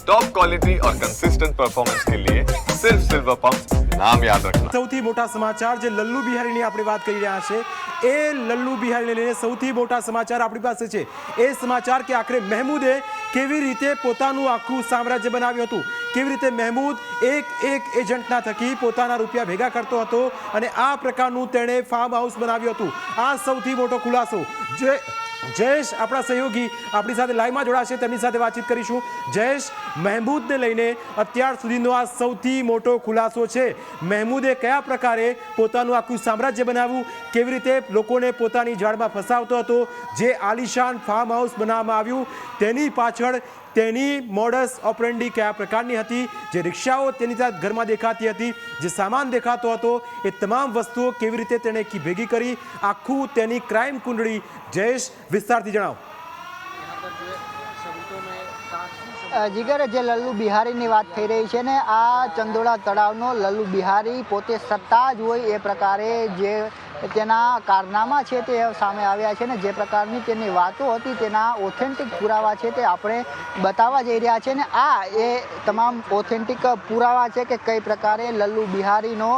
Top quality और consistent performance के लिए सिर्फ सिल्वर पंप नाम याद रखना। સૌથી મોટા સમાચાર જે લલ્લુ બિહારીની આપણે વાત કરી રહ્યા છે એ લલ્લુ બિહારીને લઈને સૌથી મોટા સમાચાર આપણી પાસે છે। એ સમાચાર કે આખરે મહેમૂદે કેવી રીતે પોતાનું આખું સામ્રાજ્ય બનાવ્યું હતું, કેવી રીતે મહેમૂદ એક એજન્ટના થકી પોતાના રૂપિયા ભેગા કરતો હતો અને આ પ્રકારનું તેણે ફાર્મ હાઉસ બનાવ્યું હતું। આ સૌથી મોટો ખુલાસો જે જયેશ આપણા સહયોગી આપણી સાથે લાઈવમાં જોડાશે, તેમની સાથે વાતચીત કરીશું। જયેશ, મહેમૂદને લઈને અત્યાર સુધીનો આ સૌથી મોટો ખુલાસો છે। મહેમૂદે કયા પ્રકારે પોતાનું આખું સામ્રાજ્ય બનાવ્યું, કેવી રીતે લોકોને પોતાની જાળમાં ફસાવતો હતો, જે આલિશાન ફાર્મ હાઉસ બનાવવામાં આવ્યું તેની પાછળ તેની મોડસ ઓપરેન્ડી કયા પ્રકારની હતી, જે રિક્ષાઓ તેની સાથે ઘરમાં દેખાતી હતી, જે સામાન દેખાતો હતો, એ તમામ વસ્તુઓ કેવી રીતે તેણે ભેગી કરી, આખું તેની ક્રાઇમ કુંડળી જયેશ વિસ્તારથી જણાવો। જીગર, જે લલ્લુ બિહારીની વાત થઈ રહી છે ને, આ ચંદોળા તળાવનો લલ્લુ બિહારી પોતે સત્તા જ હોય એ પ્રકારે જે તેના કારનામા છે તે સામે આવ્યા છે ને જે પ્રકારની તેની વાતો હતી તેના ઓથેન્ટિક પુરાવા છે તે આપણે બતાવવા જઈ રહ્યા છે ને આ એ તમામ ઓથેન્ટિક પુરાવા છે કે કઈ પ્રકારે લલ્લુ બિહારીનો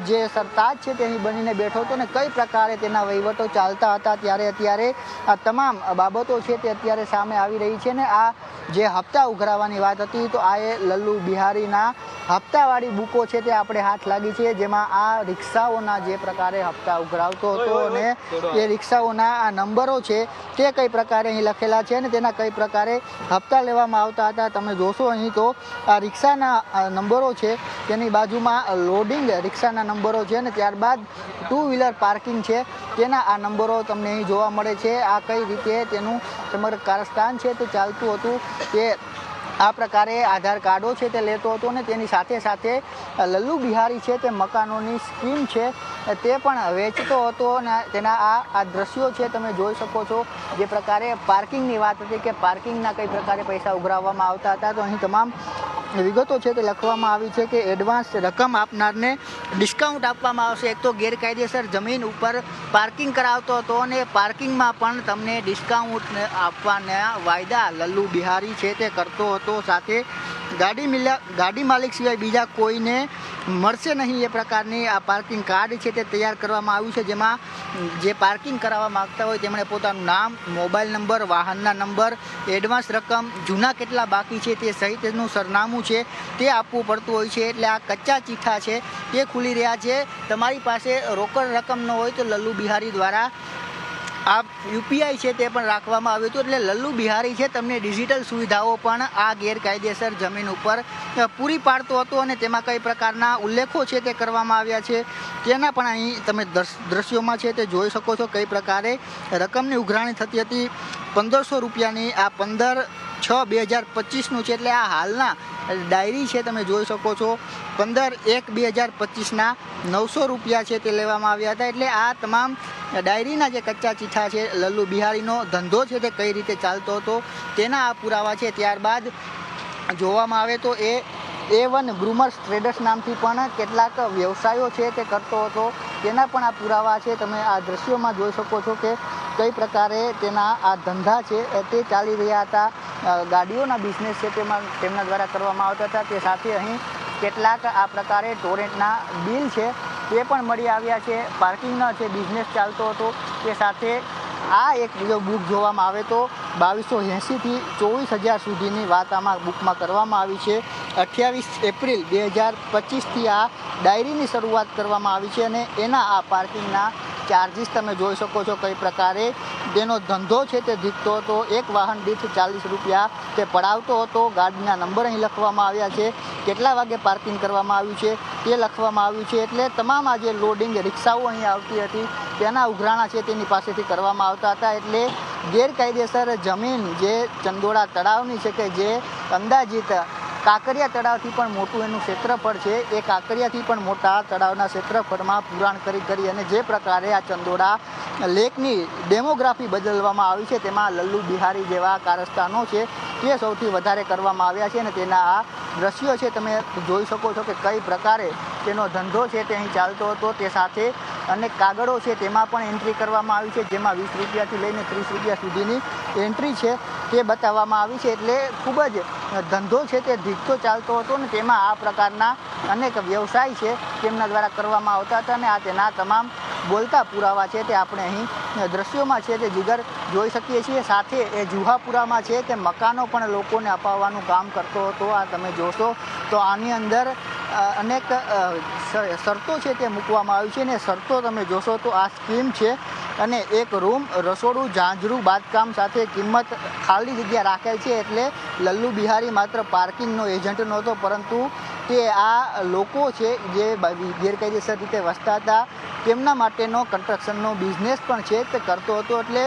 જે સરતાજ છે તે અહીં બનીને બેઠો હતો ને કઈ પ્રકારે તેના વહીવટો ચાલતા હતા ત્યારે અત્યારે આ તમામ બાબતો છે તે અત્યારે સામે આવી રહી છે ને આ જે હપ્તા ઉઘરાવવાની વાત હતી તો આ એ લલ્લુ બિહારીના હપ્તાવાળી બુકો છે તે આપણે હાથ લાગી છે, જેમાં આ રિક્ષાઓના જે પ્રકારે હપ્તા ઉઘરાવતો હતો અને એ રિક્ષાઓના આ નંબરો છે તે કઈ પ્રકારે અહીં લખેલા છે અને તેના કઈ પ્રકારે હપ્તા લેવામાં આવતા હતા। તમે જોશો અહીં તો આ રિક્ષાના નંબરો છે તેની બાજુમાં લોડિંગ રિક્ષાના નંબરો છે અને ત્યારબાદ ટુ વ્હીલર પાર્કિંગ છે તેના આ નંબરો તમને અહીં જોવા મળે છે। આ કઈ રીતે તેનું સમગ્ર કારસ્તાન છે તે ચાલતું હતું તે આ પ્રકારે આધાર કાર્ડો છે તે લેતો હતો ને તેની સાથે સાથે લલ્લુ બિહારી છે તે મકાનોની સ્કીમ છે તે પણ વેચતો હતો અને તેના આ દ્રશ્યો છે તમે જોઈ શકો છો। જે પ્રકારે પાર્કિંગની વાત હતી કે પાર્કિંગના કઈ પ્રકારે પૈસા ઉઘરાવવામાં આવતા હતા તો અહીં તમામ વિગતો છે તે લખવામાં આવી છે કે એડવાન્સ રકમ આપનારને ડિસ્કાઉન્ટ આપવામાં આવશે। એક તો ગેરકાયદેસર જમીન ઉપર પાર્કિંગ કરાવતો હતો અને પાર્કિંગમાં પણ તમને ડિસ્કાઉન્ટ આપવાના વાયદા લલ્લુ બિહારી છે તે કરતો હતો। સાથે ગાડી માલિક સિવાય બીજા કોઈને મળશે નહીં એ પ્રકારની આ પાર્કિંગ કાર્ડ છે તે તૈયાર કરવામાં આવ્યું છે, જેમાં જે પાર્કિંગ કરાવવા માગતા હોય તેમણે પોતાનું નામ, મોબાઈલ નંબર, વાહનના નંબર, એડવાન્સ રકમ, જૂના કેટલા બાકી છે તે સહિતનું સરનામું છે તે આપવું પડતું હોય છે। એટલે આ કચ્ચા ચીઠા છે તે ખુલી રહ્યા છે। તમારી પાસે રોકડ રકમ ન હોય તો લલ્લુ બિહારી દ્વારા આ યુપીઆઈ છે તે પણ રાખવામાં આવ્યું હતું। એટલે લલ્લુ બિહારી છે તમને ડિજિટલ સુવિધાઓ પણ આ ગેરકાયદેસર જમીન ઉપર પૂરી પાડતો હતો અને તેમાં કઈ પ્રકારના ઉલ્લેખો છે તે કરવામાં આવ્યા છે તેના પણ અહીં તમે દ્રશ્યોમાં છે તે જોઈ શકો છો કઈ પ્રકારે રકમની ઉઘરાણી થતી હતી। 1500 રૂપિયાની આ 15/6/2025નું છે એટલે આ હાલના ડાયરી છે તમે જોઈ શકો છો। 15/1/2025ના 900 રૂપિયા છે તે લેવામાં આવ્યા હતા। એટલે આ તમામ ડાયરીના જે કચ્ચા ચીઠા છે લલ્લુ બિહારીનો ધંધો છે તે કઈ રીતે ચાલતો હતો તેના આ પુરાવા છે। ત્યારબાદ જોવામાં આવે તો A1 ગ્રુમર્સ ટ્રેડર્સ નામથી પણ કેટલાક વ્યવસાયો છે તે કરતો હતો તેના પણ આ પુરાવા છે તમે આ દ્રશ્યોમાં જોઈ શકો છો કે કઈ પ્રકારે તેના આ ધંધા છે તે ચાલી રહ્યા હતા। ગાડીઓના બિઝનેસ છે તેમના દ્વારા કરવામાં આવતા હતા। તે સાથે અહીં કેટલાક આ પ્રકારે ટોરેન્ટના બિલ છે તે પણ મળી આવ્યા છે। પાર્કિંગનો જે બિઝનેસ ચાલતો હતો તે સાથે આ એક બીજો બુક જોવામાં આવે તો 2280થી 24000 સુધીની વાત આમાં બુકમાં કરવામાં આવી છે। 28 એપ્રિલ 2025થી આ ડાયરીની શરૂઆત કરવામાં આવી છે અને એના આ પાર્કિંગના ચાર્જિસ તમે જોઈ શકો છો કઈ પ્રકારે તેનો ધંધો છે તે દીખતો હતો। એક વાહન દીઠ 40 રૂપિયા તે પડાવતો હતો। ગાડીના નંબર અહીં લખવામાં આવ્યા છે, કેટલા વાગે પાર્કિંગ કરવામાં આવ્યું છે તે લખવામાં આવ્યું છે। એટલે તમામ આ જે લોડિંગ રિક્ષાઓ અહીં આવતી હતી તેના ઉઘરાણા છે તેની પાસેથી કરવામાં આવતા હતા। એટલે ગેરકાયદેસર જમીન જે ચંદોળા તળાવની છે કે જે અંદાજિત કાંકરિયા તળાવથી પણ મોટું એનું ક્ષેત્રફળ છે એ કાંકરિયાથી પણ મોટા તળાવના ક્ષેત્રફળમાં પુરાણ કરી અને જે પ્રકારે આ ચંદોળા લેકની ડેમોગ્રાફી બદલવામાં આવી છે તેમાં લલ્લુ બિહારી જેવા કારસ્તાનો છે તે સૌથી વધારે કરવામાં આવ્યા છે અને તેના આ દ્રશ્યો છે તમે જોઈ શકો છો કે કઈ પ્રકારે તેનો ધંધો છે તે અહીં ચાલતો હતો। તે સાથે અને કાગળો છે તેમાં પણ એન્ટ્રી કરવામાં આવી છે, જેમાં 20 રૂપિયાથી લઈને 30 રૂપિયા સુધીની એન્ટ્રી છે તે બતાવવામાં આવી છે. એટલે ખૂબ જ ધંધો છે તે ધીકતો ચાલતો હતો ને તેમાં આ પ્રકારના અનેક વ્યવસાય છે તેમના દ્વારા કરવામાં આવતા હતા અને આ તેના તમામ બોલતા પુરાવા છે તે આપણે અહીં દ્રશ્યોમાં છે તે જીગર જોઈ શકીએ છીએ. સાથે એ જુહાપુરામાં છે તે મકાનો પણ લોકોને અપાવવાનું કામ કરતો હતો. આ તમે જોશો તો આની અંદર અનેક શરતો છે તે મૂકવામાં આવી છે અને શરતો તમે જોશો તો આ સ્કીમ છે અને એક રૂમ, રસોડું, જાંજરું, બાંધકામ સાથે કિંમત ખાલી જગ્યા રાખેલ છે. એટલે લલ્લુ બિહારી માત્ર પાર્કિંગનો એજન્ટ નહોતો, પરંતુ તે આ લોકો છે જે ગેરકાયદેસર રીતે વસતા હતા તેમના માટેનો કન્સ્ટ્રક્શનનો બિઝનેસ પણ છે તે કરતો હતો. એટલે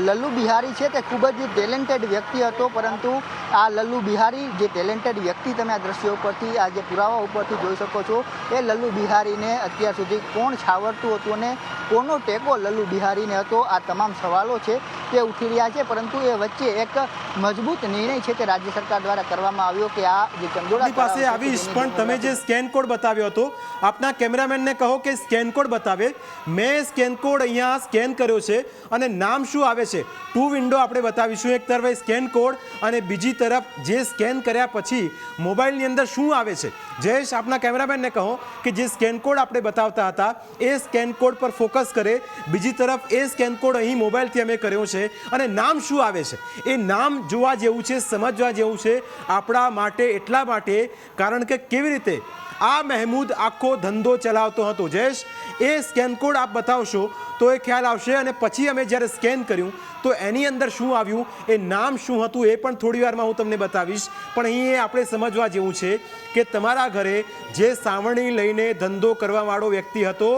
લલ્લુ બિહારી છે તે ખૂબ જ ટેલેન્ટેડ વ્યક્તિ હતો, પરંતુ આ લલ્લુ બિહારી જે ટેલેન્ટેડ વ્યક્તિ તમે આ દ્રશ્યો ઉપરથી, આ જે પુરાવા ઉપરથી જોઈ શકો છો, એ લલ્લુ બિહારીને અત્યાર સુધી કોણ છાવરતું હતું અને કોનો ટેકો લલ્લુ બિહારીને હતો, આ તમામ સવાલો છે તે ઉઠી રહ્યા છે. પરંતુ એ વચ્ચે એક મજબૂત નિર્ણય છે તે રાજ્ય સરકાર દ્વારા કરવામાં આવ્યો કે આ જે ચંદોળા પાસે આવીશ, પણ તમે જે સ્કેન કોડ બતાવ્યો હતો, આપના કેમેરામેનને કહો કે સ્કેન કોડ બતાવે. મેં સ્કેન કોડ અહીંયા સ્કેન કર્યો છે અને નામ શું આવે છે, 2 વિન્ડો આપણે બતાવીશું. એક તરફ સ્કેન કોડ અને બીજી તરફ જે સ્કેન કર્યા પછી મોબાઈલની અંદર શું આવે છે. જયેશ, આપના કેમેરામેનને કહો કે જે સ્કેન કોડ આપણે બતાવતા હતા એ સ્કેન કોડ પર ફોકસ કરે. બીજી તરફ એ સ્કેન કોડ અહીં મોબાઈલથી અમે કર્યો છે અને નામ શું આવે છે એ નામ જોવા જેવું છે, સમજવા જેવું છે આપણા માટે. એટલા માટે કારણ કે કેવી રીતે આ મહેમૂદ આખો ધંધો ચલાવતો હતો. જયેશ, એ સ્કેન કોડ આપ બતાવશો તો એ ખ્યાલ આવશે અને પછી અમે જ્યારે સ્કેન કર્યું તો એની અંદર શું આવ્યું, એ નામ શું હતું એ પણ થોડી વારમાં હું તમને બતાવીશ. પણ અહીં એ આપણે સમજવા જેવું છે કે તમારા ઘરે જે સાવરણી લઈને ધંધો કરવાવાળો વ્યક્તિ હતો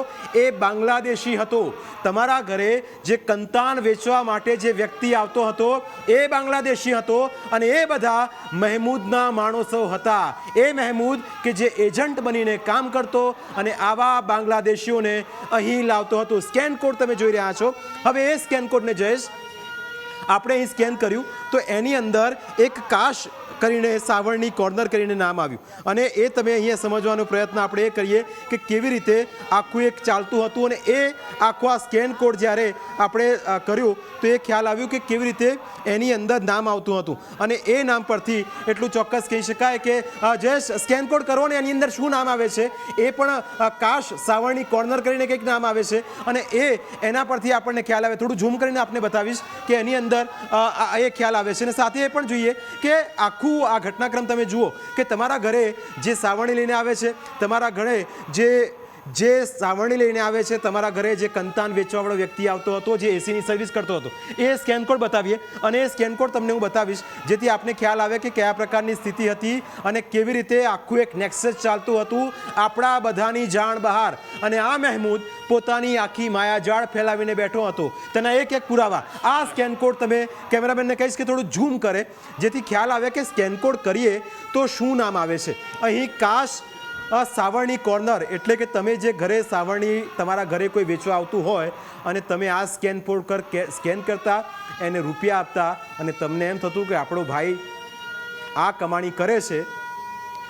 એ બાંગ્લાદેશી હતો. તમારા ઘરે જે કંતાન વેચવા માટે જે વ્યક્તિ આવતો હતો એ બાંગ્લાદેશી હતો અને એ બધા મહેમૂદના માણસો હતા. એ મહેમૂદ કે જે એજન્ટ બનીને કામ કરતો અને આવા બાંગ્લાદેશીઓને અહીં લાવતો હતો. સ્કેન કોડ તમે જોઈ રહ્યા છો. હવે એ સ્કેન કોડને જયેશ આપણે અહીં સ્કેન કર્યું તો એની અંદર એક કાશ કરીને સાવરણી કોર્નર કરીને નામ આવ્યું અને એ તમે અહીંયા સમજવાનો પ્રયત્ન આપણે એ કરીએ કે કેવી રીતે આખું એક ચાલતું હતું અને એ આખો આ સ્કેન કોડ જ્યારે આપણે કર્યું તો એ ખ્યાલ આવ્યું કે કેવી રીતે એની અંદર નામ આવતું હતું. અને એ નામ પરથી એટલું ચોક્કસ કહી શકાય કે જયેશ સ્કેન કોડ કરો ને એની અંદર શું નામ આવે છે એ પણ કાશ સાવરણી કોર્નર કરીને કંઈક નામ આવે છે અને એના પરથી આપણને ખ્યાલ આવે. થોડું ઝૂમ કરીને આપને બતાવીશ કે એની અંદર એ ખ્યાલ આવે છે. અને સાથે એ પણ જોઈએ કે આખું આ ઘટનાક્રમ તમે જુઓ કે તમારા ઘરે જે સાવરણી લઈને આવે છે, તમારા ઘરે જે સાવરણી લઈને આવે છે, તમારા ઘરે જે કંતાન વેચવાવાળો વ્યક્તિ આવતો હતો, જે એસીની સર્વિસ કરતો હતો, એ સ્કેન કોડ બતાવીએ અને એ સ્કેન કોડ તમને હું બતાવીશ જેથી આપને ખ્યાલ આવે કે કયા પ્રકારની સ્થિતિ હતી અને કેવી રીતે આખું એક નેક્સસ ચાલતું હતું આપણા બધાની જાણ બહાર. અને આ મહેમૂદ પોતાની આખી માયાજાળ ફેલાવીને બેઠો હતો. તેના એક એક પુરાવા આ સ્કેન કોડ તમે કેમેરામેનને કહીશ કે થોડું ઝૂમ કરે જેથી ખ્યાલ આવે કે સ્કેન કોડ કરીએ તો શું નામ આવે છે. અહીં કાશ સાવરણી કોર્નર એટલે કે તમે જે ઘરે સાવરણી તમારા ઘરે કોઈ વેચવા આવતું હોય અને તમે આ સ્કેન કોડ સ્કેન કરતા, એને રૂપિયા આપતા અને તમને એમ થતું કે આપણો ભાઈ આ કમાણી કરે છે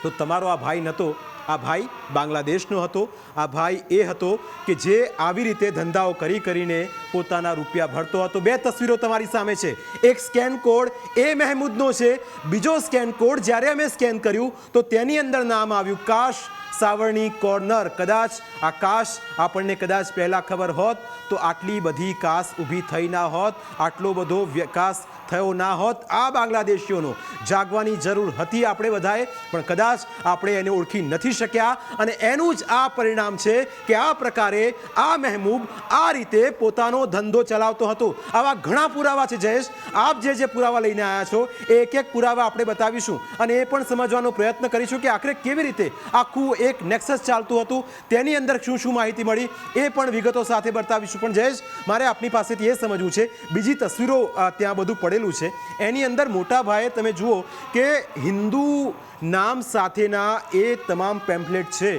તો તમારો આ ભાઈ નહોતો, આ ભાઈ બાંગ્લાદેશનો હતો. આ ભાઈ એ હતો કે જે આવી રીતે ધંધાઓ કરીને પોતાના રૂપિયા ભરતો હતો. 2 તસવીરો તમારી સામે છે. એક સ્કેન કોડ એ મહેમૂદનો છે, બીજો સ્કેન કોડ જ્યારે અમે સ્કેન કર્યું તો તેની અંદર નામ આવ્યું કાશ સાવરણી કોર્નર. કદાચ આ કાશ આપણને કદાચ પહેલાં ખબર હોત તો આટલી બધી કાશ ઊભી થઈ ના હોત, આટલો બધો વિકાસ થયો ના હોત. આ બાંગ્લાદેશીઓનો જાગવાની જરૂર હતી આપણે બધાએ, પણ કદાચ આપણે એને ઓળખી નથી શક્યા અને એનું જ આ પરિણામ છે કે આ પ્રકારે આ મહેમૂદ આ રીતે પોતાનો ધંધો ચલાવતો હતો. આવા ઘણા પુરાવા છે જયેશ. આપ જે પુરાવા લઈને આવ્યા છો એ એક એક પુરાવા આપણે બતાવીશું અને એ પણ સમજવાનો પ્રયત્ન કરીશું કે આખરે કેવી રીતે આખું એક નેક્સસ ચાલતું હતું, તેની અંદર શું શું માહિતી મળી એ પણ વિગતો સાથે બતાવીશું. પણ જયેશ, મારે આપની પાસેથી એ સમજવું છે, બીજી તસવીરો ત્યાં બધું પડેલું છે એની અંદર મોટા ભાઈએ તમે જુઓ કે હિન્દુ નામ સાથેના એ તમામ પેમ્પલેટ છે,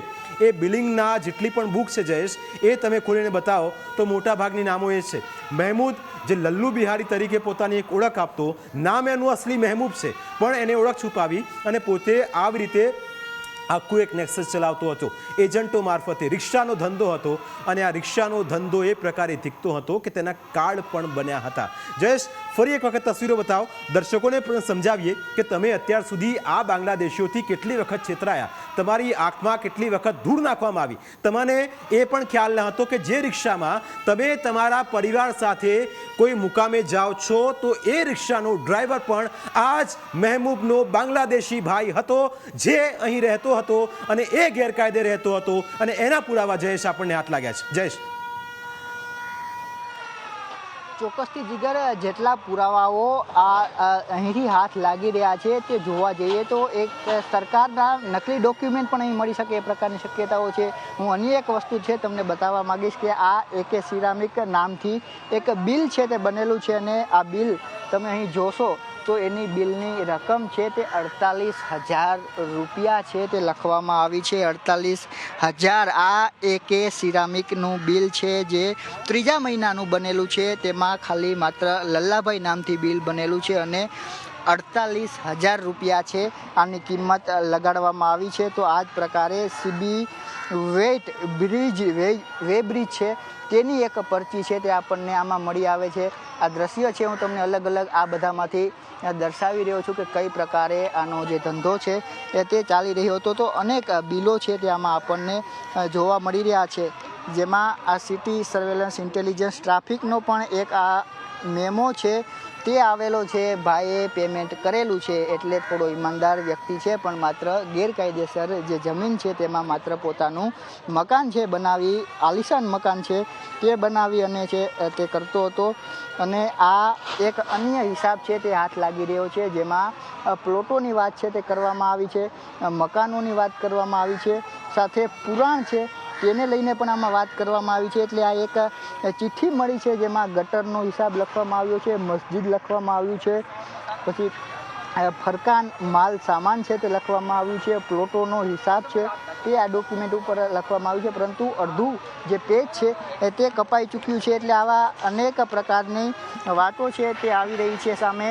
એ બિલિંગના જેટલી પણ બુક છે જયેશ, એ તમે ખોલીને બતાવો તો મોટા ભાગની નામો એ છે. મહેમૂદ જે લલ્લુ બિહારી તરીકે પોતાની એક ઓળખ આપતો, નામ એનું અસલી મહેમૂદ છે પણ એને ઓળખ છુપાવી અને પોતે આવી રીતે આખું એક નેક્સસ ચલાવતો હતો, એજન્ટો મારફતે રિક્ષાનો ધંધો હતો અને આ રિક્ષાનો ધંધો એ પ્રકારે ધીકતો હતો કે તેના કાર્ડ પણ બન્યા હતા. જયેશ, ફરી એક વખત તસવીરો બતાવો, દર્શકોને પણ સમજાવીએ કે તમે અત્યાર સુધી આ બાંગ્લાદેશીઓથી કેટલી વખત છેતરાયા, તમારી આંખમાં કેટલી વખત ધૂળ નાખવામાં આવી. તમને એ પણ ખ્યાલ ન હતો કે જે રિક્ષામાં તમે તમારા પરિવાર સાથે કોઈ મુકામે જાઓ છો તો એ રિક્ષાનો ડ્રાઈવર પણ આ જ મહેબૂબનો બાંગ્લાદેશી ભાઈ હતો, જે અહીં રહેતો હતો અને એ ગેરકાયદે રહેતો હતો અને એના પુરાવા જયેશ આપણને હાથ લાગ્યા છે. જયેશ, ચોક્કસથી જીગર, જેટલા પુરાવાઓ અહીંથી હાથ લાગી રહ્યા છે તે જોવા જઈએ તો એક સરકારના નકલી ડોક્યુમેન્ટ પણ અહીં મળી શકે એ પ્રકારની શક્યતાઓ છે. હું અન્ય એક વસ્તુ છે તમને બતાવવા માંગીશ કે આ AK સિરામિક નામથી એક બિલ છે તે બનેલું છે અને આ બિલ તમે અહીં જોશો તો એની બિલની રકમ છે તે 48,000 રૂપિયા છે તે લખવામાં આવી છે. 48,000 આ AK સિરામિકનું બિલ છે જે 3જા મહિનાનું બનેલું છે. તેમાં ખાલી માત્ર લલ્લાભાઈ નામથી બિલ બનેલું છે અને 48,000 રૂપિયા છે આની કિંમત લગાડવામાં આવી છે. તો આ જ પ્રકારે CB વે બ્રિજ છે તેની એક પરચી છે તે આપણને આમાં મળી આવે છે. આ દ્રશ્ય છે હું તમને અલગ અલગ આ બધામાંથી દર્શાવી રહ્યો છું કે કઈ પ્રકારે આનો જે ધંધો છે તે ચાલી રહ્યો હતો. તો અનેક બિલો છે તે આમાં આપણને જોવા મળી રહ્યા છે, જેમાં આ સિટી સર્વેલન્સ ઇન્ટેલિજન્સ ટ્રાફિકનો પણ એક આ મેમો છે તે આવેલો છે. ભાઈએ પેમેન્ટ કરેલું છે એટલે થોડો ઈમાનદાર વ્યક્તિ છે, પણ માત્ર ગેરકાયદેસર જે જમીન છે તેમાં માત્ર પોતાનું મકાન છે બનાવી, આલિશાન મકાન છે તે બનાવી અને તે કરતો હતો. અને આ એક અન્ય હિસાબ છે તે હાથ લાગી રહ્યો છે, જેમાં પ્લોટોની વાત છે તે કરવામાં આવી છે, મકાનોની વાત કરવામાં આવી છે, સાથે પુરાણ છે તેને લઈને પણ આમાં વાત કરવામાં આવી છે. એટલે આ એક ચિઠ્ઠી મળી છે જેમાં ગટરનો હિસાબ લખવામાં આવ્યો છે, મસ્જિદ લખવામાં આવ્યું છે, પછી ફરકાન માલ સામાન છે તે લખવામાં આવ્યું છે, પ્લોટોનો હિસાબ છે તે આ ડોક્યુમેન્ટ ઉપર લખવામાં આવ્યું છે. પરંતુ અડધું જે પેજ છે તે કપાઈ ચૂક્યું છે. એટલે આવા અનેક પ્રકારની વાતો છે તે આવી રહી છે સામે.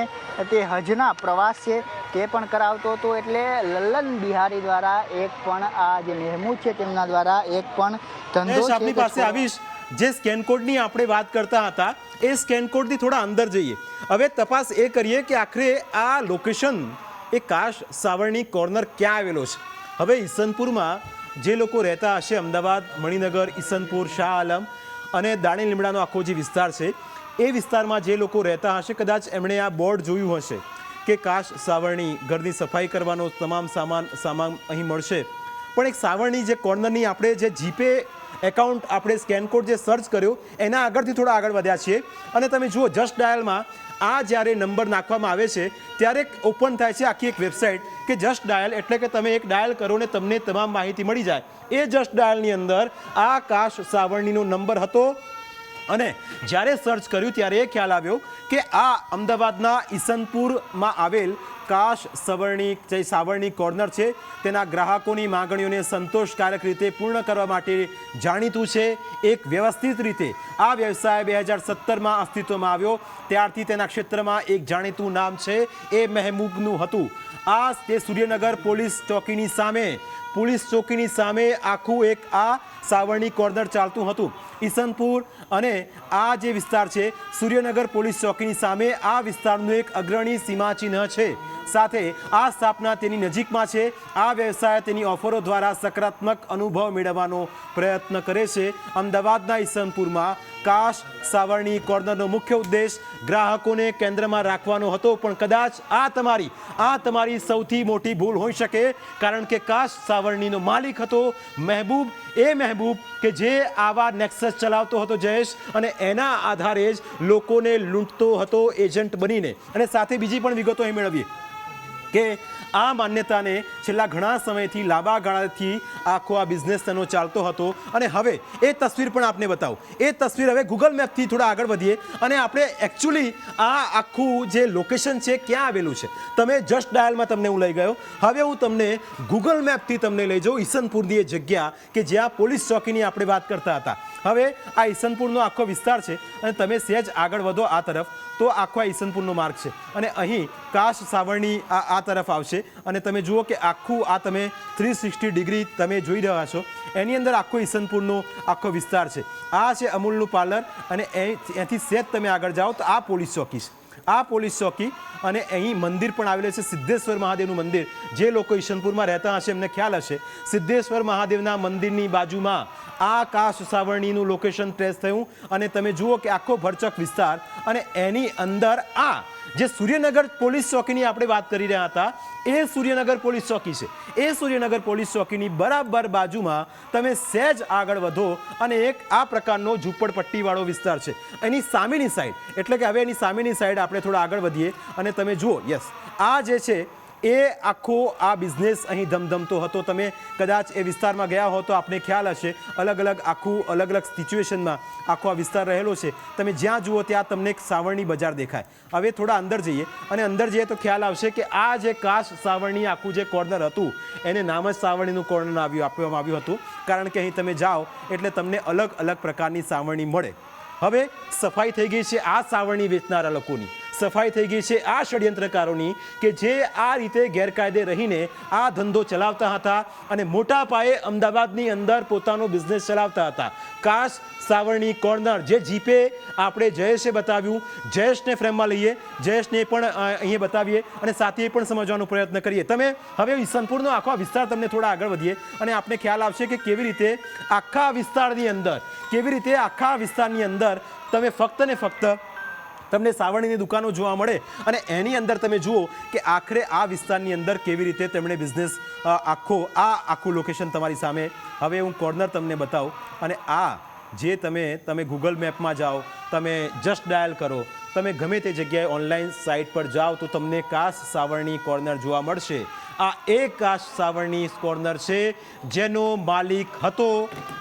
તે હજના પ્રવાસ છે તે પણ કરાવતો હતો. એટલે લલ્લન બિહારી દ્વારા એક પણ આ જે મહેમૂદ છે તેમના દ્વારા એક પણ ધંધો છે. આપની પાસે આવીશ, જે સ્કેન કોડની આપણે વાત કરતા હતા એ સ્કેન કોડથી થોડા અંદર જઈએ. હવે તપાસ એ કરીએ કે આખરે આ લોકેશન એ કાશ સાવરણી કોર્નર ક્યાં આવેલો છે. હવે ઈસનપુરમાં જે લોકો રહેતા હશે, અમદાવાદ, મણિનગર, ઈસનપુર, શાહ આલમ અને દાણી લીમડાનો આખો જે વિસ્તાર છે એ વિસ્તારમાં જે લોકો રહેતા હશે કદાચ એમણે આ બોર્ડ જોયું હશે કે કાશ સાવરણી, ઘરની સફાઈ કરવાનો તમામ સામાન અહીં મળશે. પણ એક સાવરણી જે કોર્નરની આપણે જે જીપે એકાઉન્ટ આપણે સ્કેન કોડ જે સર્ચ કર્યો એના આગળથી થોડા આગળ વધ્યા છીએ અને તમે જુઓ જસ્ટ ડાયલમાં આ જ્યારે નંબર નાખવામાં આવે છે ત્યારે ઓપન થાય છે આખી એક વેબસાઇટ કે જસ્ટ ડાયલ, એટલે કે તમે એક ડાયલ કરો ને તમને તમામ માહિતી મળી જાય. એ જસ્ટ ડાયલની અંદર આ કાશ સાવરણીનો નંબર હતો અને જ્યારે સર્ચ કર્યું ત્યારે એ ખ્યાલ આવ્યો કે આ અમદાવાદના ઈસનપુરમાં આવેલ કાશ સાવરણી કોર્નર છે તેના ગ્રાહકોની માંગણીઓને સંતોષકારક રીતે પૂર્ણ કરવા માટે જાણીતું છે. એક વ્યવસ્થિત રીતે આ વ્યવસાય 2017માં અસ્તિત્વમાં આવ્યો ત્યારથી તેના ક્ષેત્રમાં એક જાણીતું નામ છે એ મહેબૂબનું હતું. આ તે સૂર્યનગર પોલીસ ચોકીની સામે આખું એક આ સાવરણી કોર્નર ચાલતું હતું. ઈસનપુર અને આ જે વિસ્તાર છે સૂર્યનગર પોલીસ ચોકીની સામે આ વિસ્તારનું એક અગ્રણી સીમાચિહ્ન છે. સાથે આ સ્થાપના તેની નજીકમાં છે. આ વ્યવસાય તેની ઓફરો દ્વારા સકારાત્મક અનુભવ મેળવવાનો પ્રયત્ન કરે છે. અમદાવાદના ઈસનપુરમાં કાશ સાવરણી કોર્નરનો મુખ્ય ઉદ્દેશ ગ્રાહકોને કેન્દ્રમાં રાખવાનો હતો, પણ કદાચ આ તમારી સૌથી મોટી ભૂલ હોઈ શકે, કારણ કે કાશ સાવરણીનો માલિક હતો મહેબૂબ, એ મહેબૂબ કે જે આવા નેક્સસ ચલાવતો હતો જયેશ, અને એના આધારે જ લોકોને લૂંટતો હતો એજન્ટ બનીને. અને સાથે બીજી પણ વિગતો અહીં મેળવીએ કે આ માન્યતાને છેલ્લા ઘણા સમયથી લાંબા ગાળાથી આખો આ બિઝનેસ તેનો ચાલતો હતો. અને હવે એ તસવીર પણ આપને બતાવું. એ તસવીર હવે ગૂગલ મેપથી થોડા આગળ વધીએ અને આપણે એકચ્યુઅલી આ આખું જે લોકેશન છે ક્યાં આવેલું છે. તમે જસ્ટ ડાયલમાં તમને હું લઈ ગયો, હવે હું તમને ગૂગલ મેપથી તમને લઈ જાઉં ઈસનપુરની એ જગ્યા કે જ્યાં પોલીસ ચોકીની આપણે વાત કરતા હતા. હવે આ ઈસનપુરનો આખો વિસ્તાર છે અને તમે સહેજ આગળ વધો આ તરફ તો આખો આ ઈસનપુરનો માર્ગ છે અને અહીં કાશ સાવરણી આ આ તરફ આવશે અને તમે જુઓ કે આખું આ તમે 360 ડિગ્રી તમે જોઈ રહ્યા છો. એની અંદર આખો ઈસનપુરનો આખો વિસ્તાર છે. આ છે અમૂલનું પાર્લર અને અહીંથી સેજ તમે આગળ જાઓ તો આ પોલીસ ચોકી છે. આ પોલીસ ચોકી અને અહીં મંદિર પણ આવેલું છે, સિદ્ધેશ્વર મહાદેવનું મંદિર. જે લોકો ઈશનપુરમાં રહેતા હશે એમને ખ્યાલ હશે, સિદ્ધેશ્વર મહાદેવના મંદિરની બાજુમાં આ કાશ સાવરણીનું લોકેશન ટ્રેસ થયું અને તમે જુઓ કે આખો ભરચક વિસ્તાર અને એની અંદર આ જે સૂર્યનગર પોલીસ ચોકીની આપણે વાત કરી રહ્યા હતા એ સૂર્યનગર પોલીસ ચોકી છે. એ સૂર્યનગર પોલીસ ચોકીની બરાબર બાજુમાં તમે સહેજ આગળ વધો અને એક આ પ્રકારનો ઝૂંપડપટ્ટીવાળો વિસ્તાર છે. એની સામેની સાઈડ, એટલે કે હવે એની સામેની સાઈડ આપણે થોડા આગળ વધીએ અને તમે જુઓ, યસ, આ જે છે એ આખો આ બિઝનેસ અહીં ધમધમતો હતો. તમે કદાચ એ વિસ્તારમાં ગયા હો તો આપને ખ્યાલ હશે, અલગ અલગ સિચ્યુએશનમાં આખો આ વિસ્તાર રહેલો છે. તમે જ્યાં જુઓ ત્યાં તમને એક સાવરણી બજાર દેખાય. હવે થોડા અંદર જઈએ અને અંદર જઈએ તો ખ્યાલ આવશે કે આ જે કાશ સાવરણી આખું જે કોર્નર હતું એને નામ જ સાવરણીનું કોર્નર આપવામાં આવ્યું હતું, કારણ કે અહીં તમે જાઓ એટલે તમને અલગ અલગ પ્રકારની સાવરણી મળે. હવે સફાઈ થઈ ગઈ છે આ સાવરણી વેચનારા લોકોની, સફાઈ થઈ ગઈ છે આ ષડયંત્રકારોની કે જે આ રીતે ગેરકાયદે રહીને આ ધંધો ચલાવતા હતા અને મોટા પાયે અમદાવાદની અંદર પોતાનો બિઝનેસ ચલાવતા હતા. કાશ સાવરણી કોર્નર જે જીપે આપણે જયેશે બતાવ્યું, જયેશને ફ્રેમમાં લઈએ, જયેશને પણ અહીંયા બતાવીએ અને સાથે એ પણ સમજવાનો પ્રયત્ન કરીએ. તમે હવે ઈસનપુરનો આખો વિસ્તાર તમને થોડા આગળ વધીએ અને આપને ખ્યાલ આવશે કે કેવી રીતે આખા વિસ્તારની અંદર તમે ફક્ત ને ફક્ત તમને સાવરણીની દુકાનો જોવા મળે અને એની અંદર તમે જુઓ કે આખરે આ વિસ્તારની અંદર કેવી રીતે તેમણે બિઝનેસ આખું લોકેશન તમારી સામે. હવે હું કોર્નર તમને બતાવું અને આ જે તમે ગૂગલ મેપમાં જાઓ, તમે જસ્ટ ડાયલ કરો, તમે ગમે તે જગ્યાએ ઓનલાઈન સાઇટ પર જાઓ તો તમને કાશ સાવરણી કોર્નર જોવા મળશે. આ એક કાશ સાવરણી કોર્નર છે જેનો માલિક હતો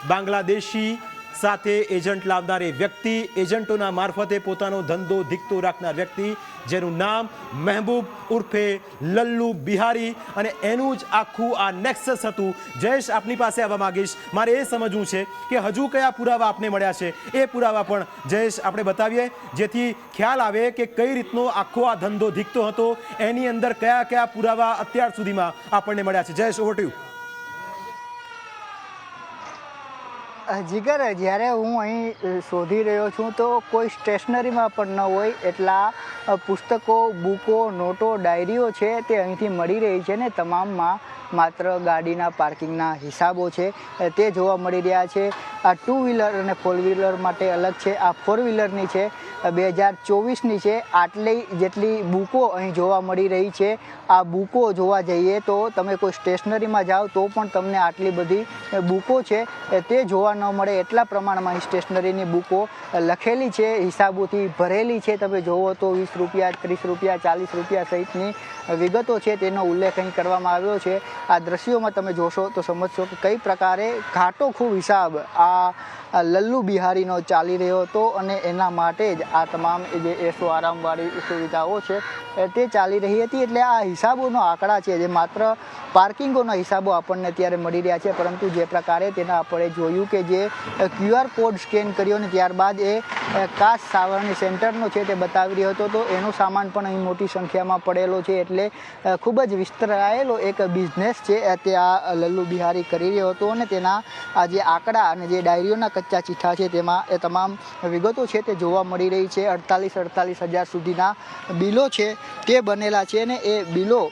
બાંગ્લાદેશી સાથે એજન્ટ લાવનાર એ વ્યક્તિ, એજન્ટોના મારફતે પોતાનો ધંધો ધીકતો રાખનાર વ્યક્તિ જેનું નામ મહેબૂબ ઉર્ફે લલ્લુ બિહારી અને એનું જ આખું આ નેક્સસ હતું. જયેશ, આપની પાસે આવવા માંગીશ. મારે એ સમજવું છે કે હજુ કયા પુરાવા આપને મળ્યા છે એ પુરાવા પણ જયેશ આપણે બતાવીએ જેથી ખ્યાલ આવે કે કઈ રીતનો આખો આ ધંધો ધીકતો હતો, એની અંદર કયા કયા પુરાવા અત્યાર સુધીમાં આપણને મળ્યા છે. Jayesh, over to you. Jigar, જ્યારે હું અહીં શોધી રહ્યો છું તો કોઈ સ્ટેશનરીમાં પણ ન હોય એટલા પુસ્તકો, બુકો, નોટો, ડાયરીઓ છે તે અહીંથી મળી રહી છે ને તમામમાં માત્ર ગાડીના પાર્કિંગના હિસાબો છે તે જોવા મળી રહ્યા છે. આ 2 વ્હીલર અને 4 વ્હીલર માટે અલગ છે, આ 4 વ્હીલરની છે, 2024ની છે. આટલી જેટલી બુકો અહીં જોવા મળી રહી છે. આ બુકો જોવા જઈએ તો તમે કોઈ સ્ટેશનરીમાં જાઓ તો પણ તમને આટલી બધી બુકો છે તે જોવા ન મળે એટલા પ્રમાણમાં સ્ટેશનરીની બુકો લખેલી છે, હિસાબોથી ભરેલી છે. તમે જોવો તો 20 રૂપિયા, 30 રૂપિયા, 40 રૂપિયા સહિતની વિગતો છે તેનો ઉલ્લેખ અહીં કરવામાં આવ્યો છે. આ દ્રશ્યોમાં તમે જોશો તો સમજશો કે કઈ પ્રકારે ઘાટો ખૂબ હિસાબ આ લલ્લુ બિહારીનો ચાલી રહ્યો હતો અને એના માટે જ આ તમામ જે એસો આરામવાળી સુવિધાઓ છે તે ચાલી રહી હતી. એટલે આ હિસાબોનો આંકડા છે જે માત્ર પાર્કિંગોના હિસાબો આપણને અત્યારે મળી રહ્યા છે, પરંતુ જે પ્રકારે તેના આપણે જોયું કે જે QR કોડ સ્કેન કર્યો ને ત્યારબાદ એ કાશ સાવરણી સેન્ટરનો છે તે બતાવી રહ્યો હતો તો એનો સામાન પણ અહીં મોટી સંખ્યામાં પડેલો છે. એટલે ખૂબ જ વિસ્તરાયેલો એક બિઝનેસ છે તે આ લલ્લુ બિહારી કરી રહ્યો હતો અને તેના આ જે આંકડા અને જે ડાયરીઓના કચ્ચા ચિઠ્ઠા છે તેમાં એ તમામ વિગતો છે તે જોવા મળી રહી છે. 48,000 સુધીના બિલો છે તે બનેલા છે અને એ બિલો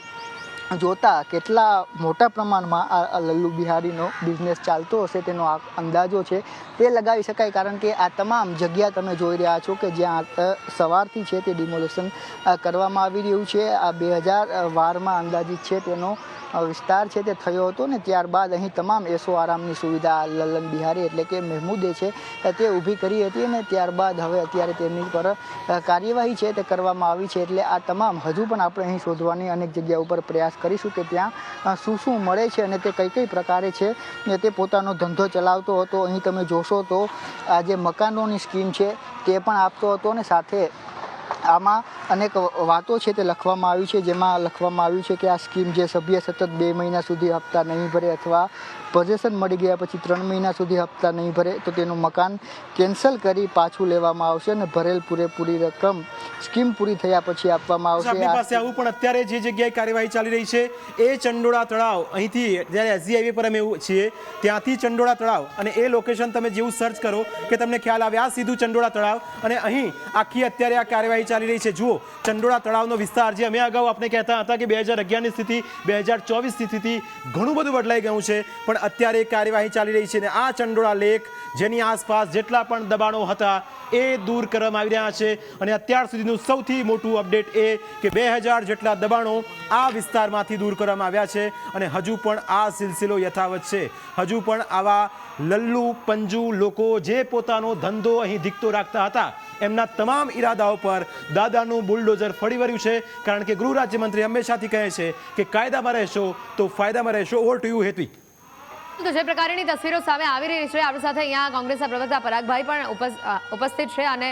જોતા કેટલા મોટા પ્રમાણમાં આ લલ્લુ બિહારીનો બિઝનેસ ચાલતો હશે તેનો અંદાજો છે તે લગાવી શકાય. કારણ કે આ તમામ જગ્યા તમે જોઈ રહ્યા છો કે જ્યાં સવારથી છે તે ડિમોલેશન કરવામાં આવી રહ્યું છે. આ 2012માં અંદાજિત છે તેનો વિસ્તાર છે તે થયો હતો ને ત્યારબાદ અહીં તમામ એસો આરામની સુવિધા લલ્લન બિહારી એટલે કે મહેમૂદે છે તે ઊભી કરી હતી અને ત્યારબાદ હવે અત્યારે તેમની પર કાર્યવાહી છે તે કરવામાં આવી છે. એટલે આ તમામ હજુ પણ આપણે અહીં શોધવાની અનેક જગ્યા ઉપર પ્રયાસ કરીશું કે ત્યાં શું મળે છે અને તે કઈ પ્રકારે છે ને તે પોતાનો ધંધો ચલાવતો હતો. અહીં તમે જોશો તો આ જે મકાનોની સ્કીમ છે તે પણ આપતો હતો અને સાથે આમાં અનેક વાતો છે તે લખવામાં આવી છે, જેમાં લખવામાં આવ્યું છે કે આ સ્કીમ જે સભ્ય સતત 2 મહિના સુધી હપ્તા નહીં ભરે અથવા પોઝેશન મળી ગયા પછી 3 મહિના સુધી હપ્તા નહીં ભરે તો તેનું મકાન કેન્સલ કરી પાછું લેવામાં આવશે અને ભરેલ પૂરેપૂરી રકમ સ્કીમ પૂરી થયા પછી આપવામાં આવશે. આપણી પાસે આવું પણ અત્યારે જે જગ્યાએ કાર્યવાહી ચાલી રહી છે એ ચંડોળા તળાવ, અહીંથી જ્યારે એસજી હાઈવે પર અમે છીએ ત્યાંથી ચંડોળા તળાવ, અને એ લોકેશન તમે જેવું સર્ચ કરો કે તમને ખ્યાલ આવે આ સીધું ચંડોળા તળાવ, અને અહીં આખી અત્યારે આ કાર્યવાહી ચાલી રહી છે. જુઓ ચંડોળા તળાવનો વિસ્તાર, જે અમે અગાઉ આપણે કહેતા હતા કે 2011ની સ્થિતિ 2024ની સ્થિતિ ઘણું બધું બદલાઈ ગયું છે, પણ અત્યારે કાર્યવાહી ચાલી રહી છે. અને આ ચંડોળા લેક જેની આસપાસ જેટલા પણ દબાણો હતા એ દૂર કરવામાં આવી રહ્યા છે. અને અત્યાર સુધીનું સૌથી મોટું અપડેટ એ કે 2000 જેટલા દબાણો આ વિસ્તારમાંથી દૂર કરવામાં આવ્યા છે. અને હજુ પણ આ સિલસિલો યથાવત છે. હજુ પણ આવા લલ્લુ પંજુ લોકો જે પોતાનો ધંધો અહીં ધીકતો રાખતા હતા એમના તમામ ઈરાદાઓ પર દાદાનું બુલડોઝર ફરી વળ્યું છે. કારણ કે ગૃહ રાજ્યમંત્રી હંમેશાથી કહે છે કે કાયદામાં રહેશો તો ફાયદામાં રહેશો. Over to you Hetvi. તો જે પ્રકારની તસવીરો સામે આવી રહી છે, આપણી સાથે અહીંયા કોંગ્રેસના પ્રવક્તા પરાગભાઈ પણ ઉપસ્થિત છે, અને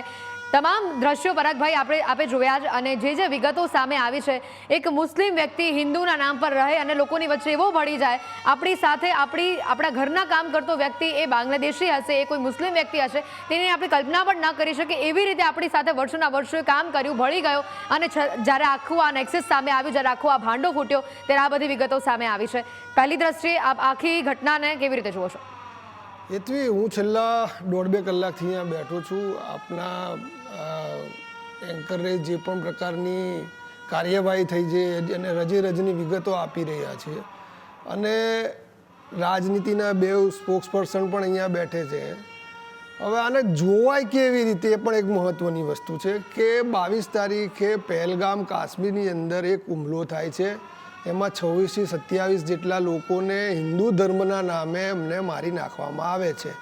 તમામ દ્રશ્યો પરાગભાઈ આપણે જોયા જ, અને જે વિગતો સામે આવી છે, એક મુસ્લિમ વ્યક્તિ હિન્દુના નામ પર રહે અને લોકોની વચ્ચે એવો ભળી જાય, આપણી સાથે આપણા ઘરના કામ કરતો વ્યક્તિ એ બાંગ્લાદેશી હશે, એ કોઈ મુસ્લિમ વ્યક્તિ હશે, તેની આપણે કલ્પના પણ ન કરી શકીએ. એવી રીતે આપણી સાથે વર્ષોના વર્ષોએ કામ કર્યું, ભળી ગયો, અને જ્યારે આખું આ નેક્સસ સામે આવ્યું, જ્યારે આખો આ ભાંડો ફૂટ્યો, ત્યારે આ બધી વિગતો સામે આવી છે. પહેલી દ્રષ્ટિએ આપ આખી ઘટનાને કેવી રીતે જુઓ છો? હેતવી, હું છેલ્લા 1.5-2 કલાકથી અહીંયા બેઠો છું. આપના એન્કરે જે પણ પ્રકારની કાર્યવાહી થઈ છે અને રજની વિગતો આપી રહ્યા છે, અને રાજનીતિના 2 સ્પોક્સપર્સન પણ અહીંયા બેઠે છે. હવે આને જોવાય કેવી રીતે એ પણ એક મહત્ત્વની વસ્તુ છે કે 22 તારીખે પહેલગામ કાશ્મીરની અંદર એક હુમલો થાય છે. એમાં 26થી 27 જેટલા લોકોને હિન્દુ ધર્મના નામે એમને મારી નાખવામાં આવે છે.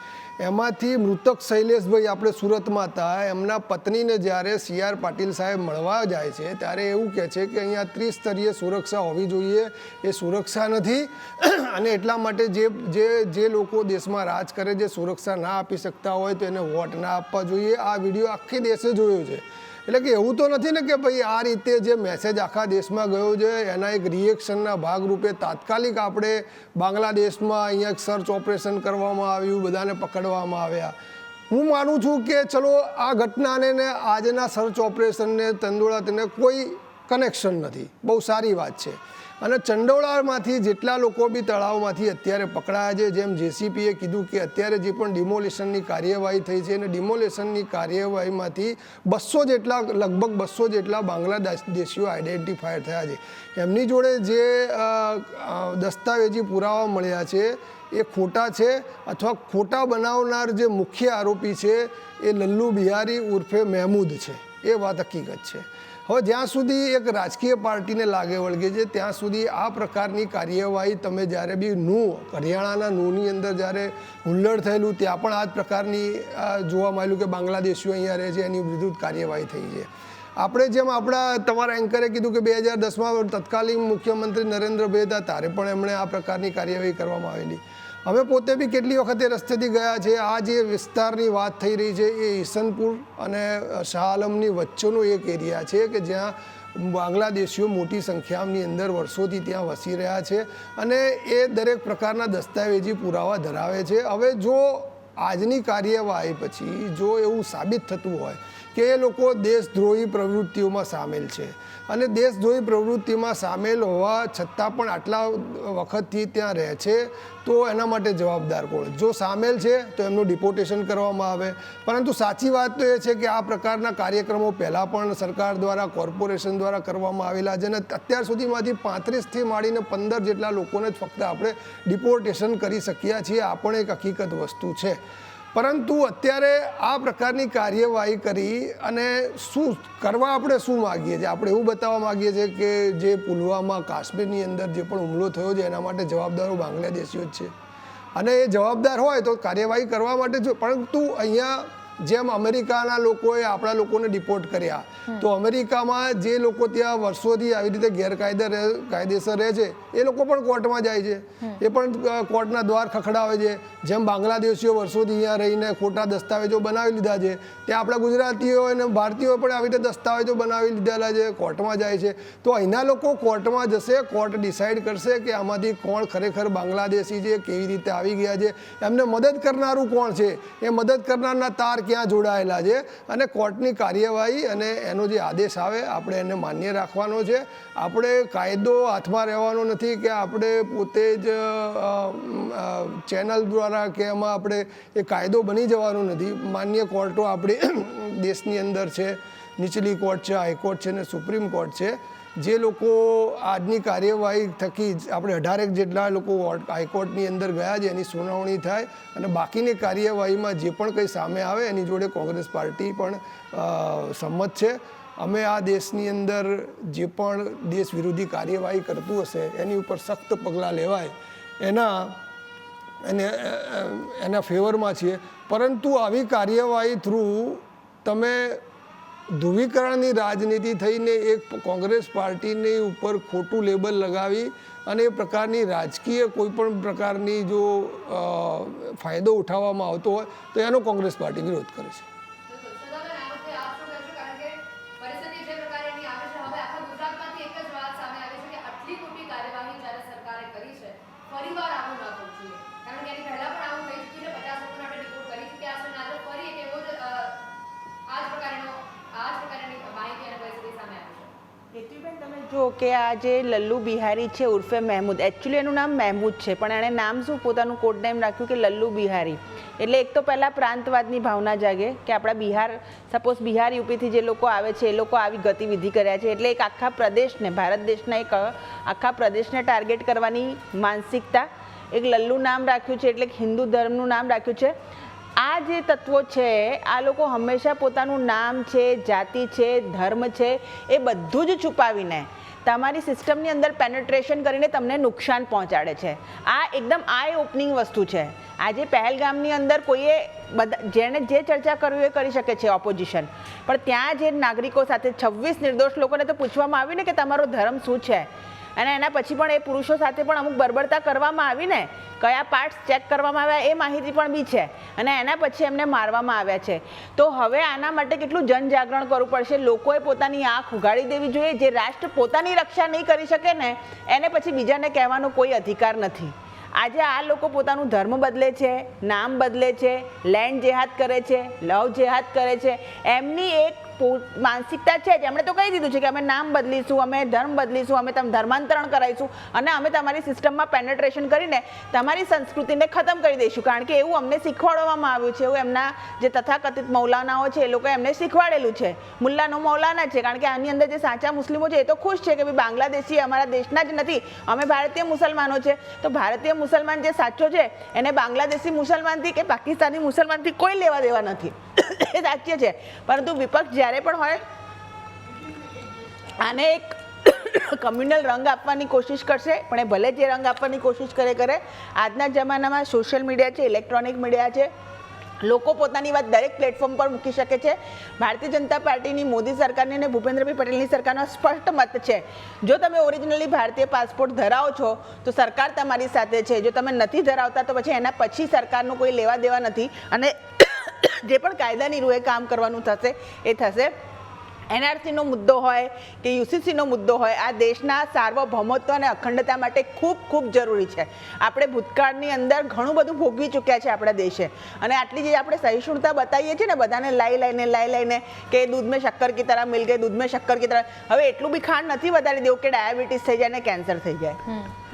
એમાંથી મૃતક શૈલેષભાઈ આપણે સુરતમાં હતા, એમના પત્નીને જ્યારે CR પાટીલ સાહેબ મળવા જાય છે ત્યારે એવું કહે છે કે અહીંયા ત્રિસ્તરીય સુરક્ષા હોવી જોઈએ. એ સુરક્ષા નથી, અને એટલા માટે જે લોકો દેશમાં રાજ કરે, જે સુરક્ષા ના આપી શકતા હોય તો એને વોટ ના આપવા જોઈએ. આ વિડીયો આખી દેશે જોયો છે. એટલે કે એવું તો નથી ને કે ભાઈ આ રીતે જે મેસેજ આખા દેશમાં ગયો છે એના એક રિએક્શનના ભાગરૂપે તાત્કાલિક આપણે બાંગ્લાદેશમાં અહીંયા એક સર્ચ ઓપરેશન કરવામાં આવ્યું, બધાને પકડવામાં આવ્યા. હું માનું છું કે ચલો આ ઘટનાને ને આજના સર્ચ ઓપરેશનને ચંડોળાને કોઈ કનેક્શન નથી, બહુ સારી વાત છે. અને ચંડોળામાંથી જેટલા લોકો બી તળાવમાંથી અત્યારે પકડાયા છે, જેમ JCPએ કીધું કે અત્યારે જે પણ ડિમોલેશનની કાર્યવાહી થઈ છે, અને ડિમોલેશનની કાર્યવાહીમાંથી 200 જેટલા, લગભગ 200 જેટલા બાંગ્લાદેશીઓ આઈડેન્ટિફાય થયા છે. એમની જોડે જે દસ્તાવેજી પુરાવા મળ્યા છે એ ખોટા છે, અથવા ખોટા બનાવનાર જે મુખ્ય આરોપી છે એ લલ્લુ બિહારી ઉર્ફે મહેમૂદ છે. એ વાત હકીકત છે. હવે જ્યાં સુધી એક રાજકીય પાર્ટીને લાગે વળગે છે ત્યાં સુધી આ પ્રકારની કાર્યવાહી તમે જ્યારે બી હરિયાણાના નૂની અંદર જ્યારે હુલ્લડ થયેલું ત્યાં પણ આ જ પ્રકારની જોવા મળ્યું કે બાંગ્લાદેશીઓ અહીંયા રહે છે, એની વિરુદ્ધ કાર્યવાહી થઈ છે. આપણે જેમ તમારા એન્કરે કીધું કે 2010માં તત્કાલીન મુખ્યમંત્રી નરેન્દ્રભાઈ હતા ત્યારે પણ એમણે આ પ્રકારની કાર્યવાહી કરવામાં આવેલી. અમે પોતે બી કેટલી વખતે રસ્તેથી ગયા છે. આ જે વિસ્તારની વાત થઈ રહી છે એ ઈસનપુર અને શાહ આલમની વચ્ચેનો એક એરિયા છે કે જ્યાં બાંગ્લાદેશીઓ મોટી સંખ્યાની અંદર વર્ષોથી ત્યાં વસી રહ્યા છે, અને એ દરેક પ્રકારના દસ્તાવેજી પુરાવા ધરાવે છે. હવે જો આજની કાર્યવાહી પછી જો એવું સાબિત થતું હોય કે એ લોકો દેશદ્રોહી પ્રવૃત્તિઓમાં સામેલ છે, અને દેશદ્રોહી પ્રવૃત્તિમાં સામેલ હોવા છતાં પણ આટલા વખતથી ત્યાં રહે છે, તો એના માટે જવાબદાર કોણ? જો સામેલ છે તો એમનું ડિપોર્ટેશન કરવામાં આવે. પરંતુ સાચી વાત તો એ છે કે આ પ્રકારના કાર્યક્રમો પહેલાં પણ સરકાર દ્વારા, કોર્પોરેશન દ્વારા કરવામાં આવેલા છે, અને અત્યાર સુધીમાંથી 35થી માંડીને 15 જેટલા લોકોને જ ફક્ત આપણે ડિપોર્ટેશન કરી શક્યા છીએ. આ પણ એક હકીકત વસ્તુ છે. પરંતુ અત્યારે આ પ્રકારની કાર્યવાહી કરી અને શું કરવા આપણે શું માગીએ છીએ? આપણે એવું બતાવવા માગીએ છીએ કે જે પુલવામા કાશ્મીરની અંદર જે પણ હુમલો થયો છે એના માટે જવાબદારો બાંગ્લાદેશીઓ જ છે, અને એ જવાબદાર હોય તો કાર્યવાહી કરવા માટે જો. પરંતુ અહીંયા જેમ અમેરિકાના લોકોએ આપણા લોકોને ડિપોર્ટ કર્યા, તો અમેરિકામાં જે લોકો ત્યાં વર્ષોથી આવી રીતે કાયદેસર રહે છે એ લોકો પણ કોર્ટમાં જાય છે, એ પણ કોર્ટના દ્વાર ખખડાવે છે. જેમ બાંગ્લાદેશીઓ વર્ષોથી અહીંયા રહીને ખોટા દસ્તાવેજો બનાવી લીધા છે, ત્યાં આપણા ગુજરાતીઓ અને ભારતીયો પણ આવી રીતે દસ્તાવેજો બનાવી લીધેલા છે, કોર્ટમાં જાય છે. તો અહીંના લોકો કોર્ટમાં જશે, કોર્ટ ડિસાઇડ કરશે કે આમાંથી કોણ ખરેખર બાંગ્લાદેશી છે, કેવી રીતે આવી ગયા છે, એમને મદદ કરનારું કોણ છે, એ મદદ કરનારના તાર ક્યાં જોડાયેલા છે, અને કોર્ટની કાર્યવાહી અને એનો જે આદેશ આવે આપણે એને માન્ય રાખવાનો છે. આપણે કાયદો હાથમાં રહેવાનો નથી કે આપણે પોતે જ ચેનલ દ્વારા કે એમાં આપણે એ કાયદો બની જવાનો નથી. માન્ય કોર્ટો આપણી દેશની અંદર છે, નીચલી કોર્ટ છે, હાઈકોર્ટ છે ને સુપ્રીમ કોર્ટ છે. જે લોકો આજની કાર્યવાહી થકી આપણે 18 જેટલા લોકો હાઈકોર્ટની અંદર ગયા છે, એની સુનાવણી થાય અને બાકીની કાર્યવાહીમાં જે પણ કંઈ સામે આવે એની જોડે કોંગ્રેસ પાર્ટી પણ સંમત છે. અમે આ દેશની અંદર જે પણ દેશ વિરોધી કાર્યવાહી કરતું હશે એની ઉપર સખ્ત પગલાં લેવાય એના ફેવરમાં છીએ. પરંતુ આવી કાર્યવાહી થ્રુ તમે ધ્રુવીકરણની રાજનીતિ થઈને એક કોંગ્રેસ પાર્ટીની ઉપર ખોટું લેબલ લગાવી અને એ પ્રકારની રાજકીય કોઈ પણ પ્રકારની જો ફાયદો ઉઠાવવામાં આવતો હોય તો એનો કોંગ્રેસ પાર્ટી વિરોધ કરે છે. તમે જો કે આ જે લલ્લુ બિહારી છે ઉર્ફે મહેમૂદ, એકચ્યુઅલી એનું નામ મહેમૂદ છે પણ એણે નામ શું પોતાનું કોડ નેમ રાખ્યું કે લલ્લુ બિહારી. એટલે એક તો પહેલાં પ્રાંતવાદની ભાવના જાગે કે આપણા બિહાર, સપોઝ બિહાર યુપીથી જે લોકો આવે છે એ લોકો આવી ગતિવિધિ કર્યા છે, એટલે એક આખા પ્રદેશને, ભારત દેશના એક આખા પ્રદેશને ટાર્ગેટ કરવાની માનસિકતા. એક લલ્લુ નામ રાખ્યું છે એટલે હિન્દુ ધર્મનું નામ રાખ્યું છે. આ જે તત્વો છે આ લોકો હંમેશા પોતાનું નામ છે, જાતિ છે, ધર્મ છે એ બધું જ છુપાવીને તમારી સિસ્ટમની અંદર પેનેટ્રેશન કરીને તમને નુકસાન પહોંચાડે છે. આ એકદમ આઈ ઓપનિંગ વસ્તુ છે. આજે પહેલગામની અંદર કોઈએ જેણે જે ચર્ચા કરવી એ કરી શકે છે ઓપોઝિશન, પણ ત્યાં જે નાગરિકો સાથે 26 નિર્દોષ લોકોને તો પૂછવામાં આવ્યું ને કે તમારો ધર્મ શું છે, અને એના પછી પણ એ પુરુષો સાથે પણ અમુક બર્બરતા કરવામાં આવી ને, કયા પાર્ટ્સ ચેક કરવામાં આવ્યા એ માહિતી પણ બી છે, અને એના પછી એમને મારવામાં આવ્યા છે. તો હવે આના માટે કેટલું જનજાગરણ કરવું પડશે. લોકોએ પોતાની આંખ ઉઘાડી દેવી જોઈએ. જે રાષ્ટ્ર પોતાની રક્ષા નહીં કરી શકે ને એને પછી બીજાને કહેવાનો કોઈ અધિકાર નથી. આજે આ લોકો પોતાનું ધર્મ બદલે છે, નામ બદલે છે, લેન્ડ જેહાદ કરે છે, લવ જેહાદ કરે છે. એમની એક માનસિકતા છે જ. એમણે તો કહી દીધું છે કે અમે નામ બદલીશું, અમે ધર્મ બદલીશું, અમે તમે ધર્માંતરણ કરાવીશું અને અમે તમારી સિસ્ટમમાં પેનેટ્રેશન કરીને તમારી સંસ્કૃતિને ખતમ કરી દઈશું, કારણ કે એવું અમને શીખવાડવામાં આવ્યું છે. એવું એમના જે તથાકથિત મૌલાનાઓ છે એ લોકો એમને શીખવાડેલું છે. મુલ્લાનો મૌલાના છે, કારણ કે આની અંદર જે સાચા મુસ્લિમો છે એ તો ખુશ છે કે ભાઈ બાંગ્લાદેશી અમારા દેશના જ નથી, અમે ભારતીય મુસલમાનો છે. તો ભારતીય મુસલમાન જે સાચો છે એને બાંગ્લાદેશી મુસલમાનથી કે પાકિસ્તાની મુસલમાનથી કોઈ લેવા દેવા નથી. એ સાચી છે. પરંતુ વિપક્ષ જ્યારે પણ હોય આને એક કમ્યુનલ રંગ આપવાની કોશિશ કરશે, પણ એ ભલે જે રંગ આપવાની કોશિશ કરે. આજના જમાનામાં સોશિયલ મીડિયા છે, ઇલેક્ટ્રોનિક મીડિયા છે, લોકો પોતાની વાત દરેક પ્લેટફોર્મ પર મૂકી શકે છે. ભારતીય જનતા પાર્ટીની, મોદી સરકારની અને ભૂપેન્દ્રભાઈ પટેલની સરકારનો સ્પષ્ટ મત છે. જો તમે ઓરિજિનલી ભારતીય પાસપોર્ટ ધરાવો છો તો સરકાર તમારી સાથે છે. જો તમે નથી ધરાવતા તો પછી એના પછી સરકારનું કોઈ લેવા દેવા નથી, અને જે પણ કાયદાની રૂએ કામ કરવાનું થશે એ થશે. એનઆરસીનો મુદ્દો હોય કે યુસીસીનો મુદ્દો હોય, આ દેશના સાર્વભૌમત્વ અને અખંડતા માટે ખૂબ ખૂબ જરૂરી છે. આપણે ભૂતકાળની અંદર ઘણું બધું ભોગવી ચૂક્યા છે આપણા દેશે, અને આટલી જે આપણે સહિષ્ણુતા બતાવીએ છીએ ને બધાને લાઈ લઈને કે દૂધ મેં શક્કર કી તરહ મિલ ગઈ, દૂધ મેં શક્કર કી તરહ. હવે એટલું બી ખાંડ નથી વધારી દેવું કે ડાયાબિટીસ થઈ જાય ને કેન્સર થઈ જાય.